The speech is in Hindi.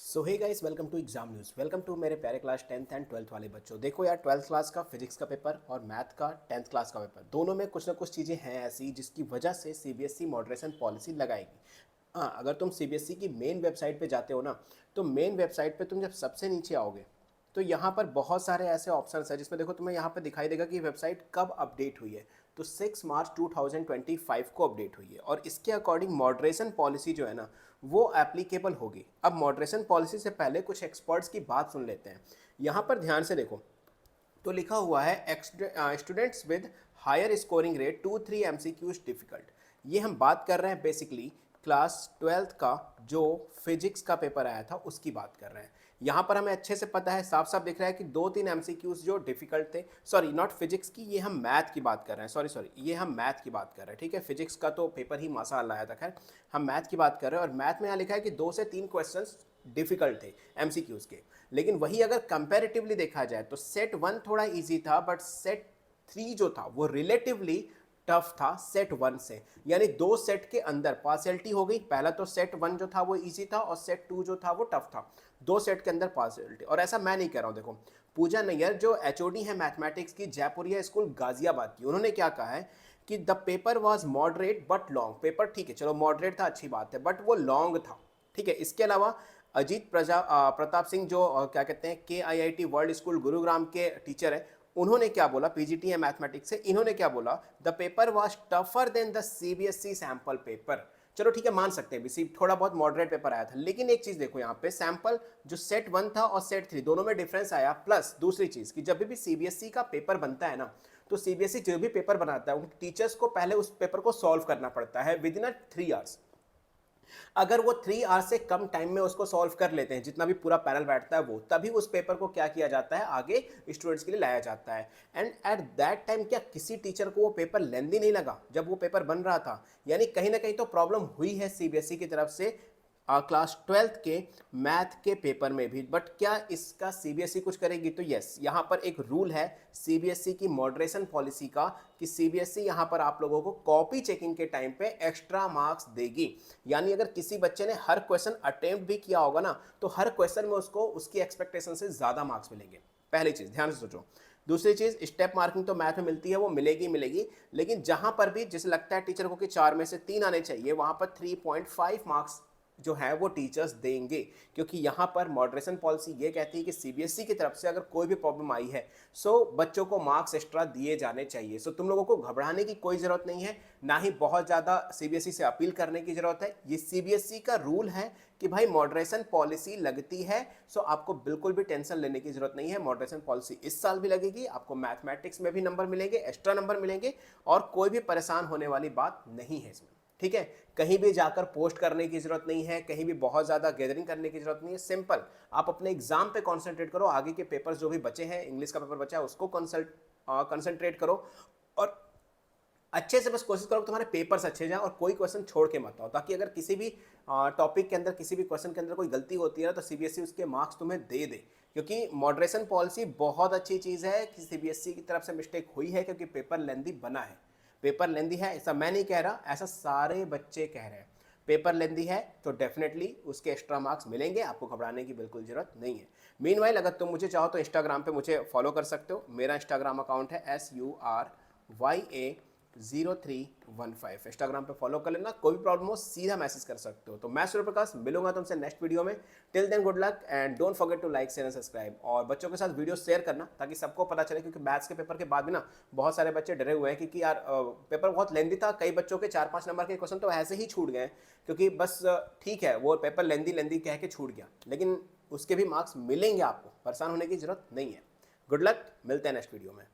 So hey guys, welcome to exam news. Welcome to मेरे प्यारे क्लास 10th एंड 12th वाले बच्चों। देखो यार, 12th क्लास का फिजिक्स का पेपर और मैथ का 10th क्लास का पेपर, दोनों में कुछ ना कुछ चीज़ें हैं ऐसी जिसकी वजह से सीबीएसई मॉडरेशन पॉलिसी लगाएगी। हाँ, अगर तुम सीबीएसई की मेन वेबसाइट पे जाते हो ना, तो मेन वेबसाइट पे तुम जब सबसे नीचे आओगे तो यहाँ पर बहुत सारे ऐसे ऑप्शंस हैं जिसमें देखो तुम्हें यहाँ पे दिखाई देगा कि वेबसाइट कब अपडेट हुई है। तो 6 मार्च 2025 को अपडेट हुई है और इसके अकॉर्डिंग मॉडरेशन पॉलिसी जो है ना, वो एप्लीकेबल होगी। अब मॉडरेशन पॉलिसी से पहले कुछ एक्सपर्ट्स की बात सुन लेते हैं। यहाँ पर ध्यान से देखो, तो लिखा हुआ है students with higher scoring rate 2-3 MCQs difficult. ये हम बात कर रहे हैं बेसिकली क्लास 12th का जो फिजिक्स का पेपर आया था उसकी बात कर रहे हैं। यहाँ पर हमें अच्छे से पता है, साफ साफ दिख रहा है कि 2-3 एमसीक्यूज जो डिफिकल्ट थे। सॉरी, नॉट फिजिक्स की, ये हम मैथ की बात कर रहे हैं। सॉरी, ये हम मैथ की बात कर रहे हैं। ठीक है, फिजिक्स का तो पेपर ही माशाअल्लाह आया था। खैर, हम मैथ की बात कर रहे हैं और मैथ में यहाँ लिखा है कि 2 से 3 क्वेश्चंस डिफिकल्ट थे एमसीक्यूज के। लेकिन वही अगर कंपैरेटिवली देखा जाए तो सेट 1 थोड़ा इजी था, बट सेट 3 जो था वो रिलेटिवली टफ था सेट 1 से। यानी दो सेट के अंदर पार्शियलिटी हो गई। पहला तो सेट 1 जो था वो इजी था और सेट 2 जो था वो टफ था। दो सेट के अंदर पार्शियलिटी। और ऐसा मैं नहीं कह रहा हूं। देखो, पूजा नैयर जो एचओडी है मैथमेटिक्स की, जयपुरिया स्कूल गाजियाबाद की, उन्होंने क्या कहा है कि the paper was moderate but long. Paper ठीक है, चलो मॉडरेट था, अच्छी बात है, बट वो लॉन्ग था। ठीक है, इसके अलावा अजीत प्रताप सिंह जो क्या कहते हैं KIIT वर्ल्ड स्कूल गुरुग्राम के टीचर है, उन्होंने क्या बोला, पीजीटी है मैथमेटिक्स से, इन्होंने क्या बोला, the paper was tougher than the CBSE sample paper. चलो ठीक है, मान सकते हैं भी थोड़ा बहुत मॉडरेट पेपर आया था। लेकिन एक चीज देखो, यहाँ पे सैंपल जो सेट 1 था और सेट 3 दोनों में डिफरेंस आया। प्लस दूसरी चीज कि जब भी सीबीएसई का पेपर बनता है ना, तो सीबीएसई जो भी पेपर बनाता है उनके टीचर्स को पहले उस पेपर को सॉल्व करना पड़ता है विद इन 3 आवर्स। अगर वो 3 आवर्स से कम टाइम में उसको सॉल्व कर लेते हैं, जितना भी पूरा पैनल बैठता है वो, तभी उस पेपर को क्या किया जाता है, आगे स्टूडेंट्स के लिए लाया जाता है। एंड एट दैट टाइम क्या किसी टीचर को वो पेपर लेंदी नहीं लगा जब वो पेपर बन रहा था? यानी कहीं ना कहीं तो प्रॉब्लम हुई है सीबीएसई की तरफ से क्लास 12th के मैथ के पेपर में भी। बट क्या इसका सीबीएसई कुछ करेगी? तो यस, यहाँ पर एक रूल है सीबीएसई की मॉडरेशन पॉलिसी का कि सीबीएसई यहाँ पर आप लोगों को कॉपी चेकिंग के टाइम पे एक्स्ट्रा मार्क्स देगी। यानी अगर किसी बच्चे ने हर क्वेश्चन अटेम्प्ट भी किया होगा ना, तो हर क्वेश्चन में उसको उसकी एक्सपेक्टेशन से ज़्यादा मार्क्स मिलेंगे। पहली चीज़ ध्यान से सोचो। दूसरी चीज़, स्टेप मार्किंग तो मैथ में मिलती है, वो मिलेगी। लेकिन जहां पर भी जैसे लगता है टीचर को कि 4 में से 3 आने चाहिए, वहां पर 3.5 मार्क्स जो है वो टीचर्स देंगे। क्योंकि यहाँ पर मॉडरेशन पॉलिसी ये कहती है कि सीबीएसई की तरफ से अगर कोई भी प्रॉब्लम आई है, सो बच्चों को मार्क्स एक्स्ट्रा दिए जाने चाहिए। सो तुम लोगों को घबराने की कोई ज़रूरत नहीं है, ना ही बहुत ज़्यादा सीबीएसई से अपील करने की ज़रूरत है। ये सीबीएसई का रूल है कि भाई मॉडरेशन पॉलिसी लगती है। सो आपको बिल्कुल भी टेंशन लेने की ज़रूरत नहीं है। मॉडरेशन पॉलिसी इस साल भी लगेगी, आपको मैथमेटिक्स में भी नंबर मिलेंगे, एक्स्ट्रा नंबर मिलेंगे, और कोई भी परेशान होने वाली बात नहीं है इसमें। ठीक है, कहीं भी जाकर पोस्ट करने की जरूरत नहीं है, कहीं भी बहुत ज्यादा गैदरिंग करने की जरूरत नहीं है। सिंपल आप अपने एग्जाम पे कंसंट्रेट करो, आगे के पेपर्स जो भी बचे हैं, इंग्लिश का पेपर बचा है उसको कंसंट्रेट करो, और अच्छे से बस कोशिश करो कि तुम्हारे पेपर्स अच्छे जाएं और कोई क्वेश्चन छोड़ के मत आओ, ताकि अगर किसी भी टॉपिक के अंदर, किसी भी क्वेश्चन के अंदर कोई गलती होती है ना, तो सीबीएसई उसके मार्क्स तुम्हें दे दे। क्योंकि मॉडरेशन पॉलिसी बहुत अच्छी चीज़ है कि सीबीएसई की तरफ से मिस्टेक हुई है, क्योंकि पेपर लेंदी बना है। पेपर लेंदी है ऐसा मैं नहीं कह रहा, ऐसा सारे बच्चे कह रहे हैं। पेपर लेंदी है तो डेफिनेटली उसके एक्स्ट्रा मार्क्स मिलेंगे, आपको घबराने की बिल्कुल जरूरत नहीं है। मीनवाइल अगर तुम मुझे चाहो तो इंस्टाग्राम पे मुझे फॉलो कर सकते हो। मेरा इंस्टाग्राम अकाउंट है SURYA0315। इंस्टाग्राम पे फॉलो कर लेना, कोई भी प्रॉब्लम हो सीधा मैसेज कर सकते हो। तो मैं सूर्य प्रकाश मिलूंगा तुमसे नेक्स्ट वीडियो में। Till then good luck and don't forget to like share and subscribe, और बच्चों के साथ वीडियो शेयर करना ताकि सबको पता चले। क्योंकि मैथ्स के पेपर के बाद भी ना बहुत सारे बच्चे डरे हुए हैं, क्योंकि यार पेपर बहुत लेंदी था, कई बच्चों के 4-5 नंबर के क्वेश्चन तो ऐसे ही छूट गए, क्योंकि बस ठीक है वो पेपर लेंदी कह के छूट गया, लेकिन उसके भी मार्क्स मिलेंगे, आपको परेशान होने की जरूरत नहीं है। गुड लक, मिलते हैं नेक्स्ट वीडियो में।